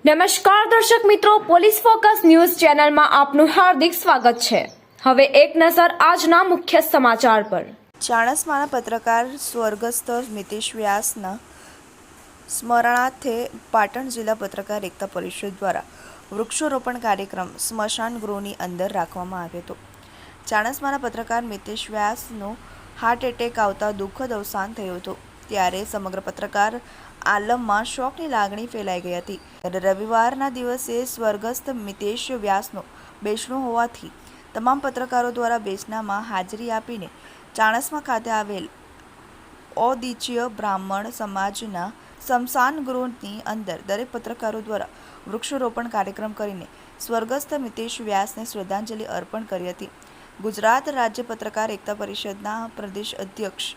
નમસ્કાર દર્શક મિત્રો, પોલીસ ફોકસ ન્યૂઝ ચેનલમાં આપનું હાર્દિક સ્વાગત છે। હવે એક નજર આજના મુખ્ય સમાચાર પર। ચાણસ્માના પત્રકાર સ્વર્ગસ્થ મિતેશ વ્યાસના સ્મરણાર્થે પાટણ જિલ્લા પત્રકાર એકતા પરિષદ દ્વારા વૃક્ષારોપણ કાર્યક્રમ સ્મશાન ગૃહની અંદર રાખવામાં આવ્યો હતો। ચાણસ્માના પત્રકાર મિતેશ વ્યાસનું હાર્ટ એટેક આવતા દુઃખદ અવસાન થયું હતું, ત્યારે સમગ્ર પત્રકાર આલમમાં શોકની લાગણી ફેલાઈ ગઈ હતી। રવિવારના દિવસે સ્વર્ગસ્થ મિતેશ વ્યાસનું બેસણું હોવાથી તમામ પત્રકારો દ્વારા બેસણામાં હાજરી આપીને ચાણસ્મા ખાતે આવેલ ઔદિચ્ય બ્રાહ્મણ સમાજના સ્મશાન ગૃહની અંદર દરેક પત્રકારો દ્વારા વૃક્ષારોપણ કાર્યક્રમ કરીને સ્વર્ગસ્થ મિતેશ વ્યાસને શ્રદ્ધાંજલિ અર્પણ કરી હતી। ગુજરાત રાજ્ય પત્રકાર એકતા પરિષદના પ્રદેશ અધ્યક્ષ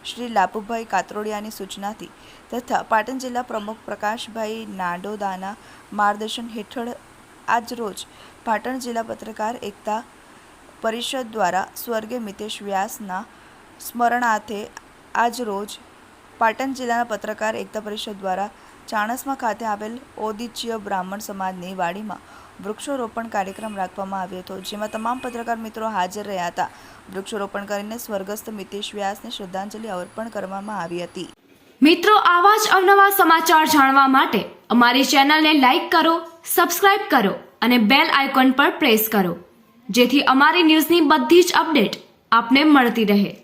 શ્રી લાભુભાઈ કાતરોડિયાની સૂચનાથી તથા પાટણ જિલ્લા પ્રમુખ પ્રકાશભાઈ નાડોદાના માર્ગદર્શન હેઠળ આજરોજ પાટણ જિલ્લા પત્રકાર એકતા પરિષદ દ્વારા સ્વર્ગીય મિતેશ વ્યાસના સ્મરણાર્થે આજરોજ પાટણ જિલ્લાના પત્રકાર એકતા પરિષદ દ્વારા ચાણસ્મા ખાતે આવેલ ઔદિચ્ય બ્રાહ્મણ સમાજની વાડીમાં વૃક્ષારોપણ કાર્યક્રમ રાખવામાં આવ્યો હતો, જેમાં તમામ પત્રકાર મિત્રો હાજર રહ્યા હતા। વૃક્ષારોપણ કરીને સ્વર્ગસ્થ મિતેશ વ્યાસને શ્રદ્ધાંજલિ અર્પણ કરવામાં આવી હતી। મિત્રો, આવા જ અવનવા સમાચાર જાણવા માટે અમારી ચેનલને લાઈક કરો, સબસ્ક્રાઇબ કરો અને બેલ આઇકોન પર પ્રેસ કરો, જેથી અમારી ન્યૂઝની બધી જ અપડેટ આપને મળતી રહે।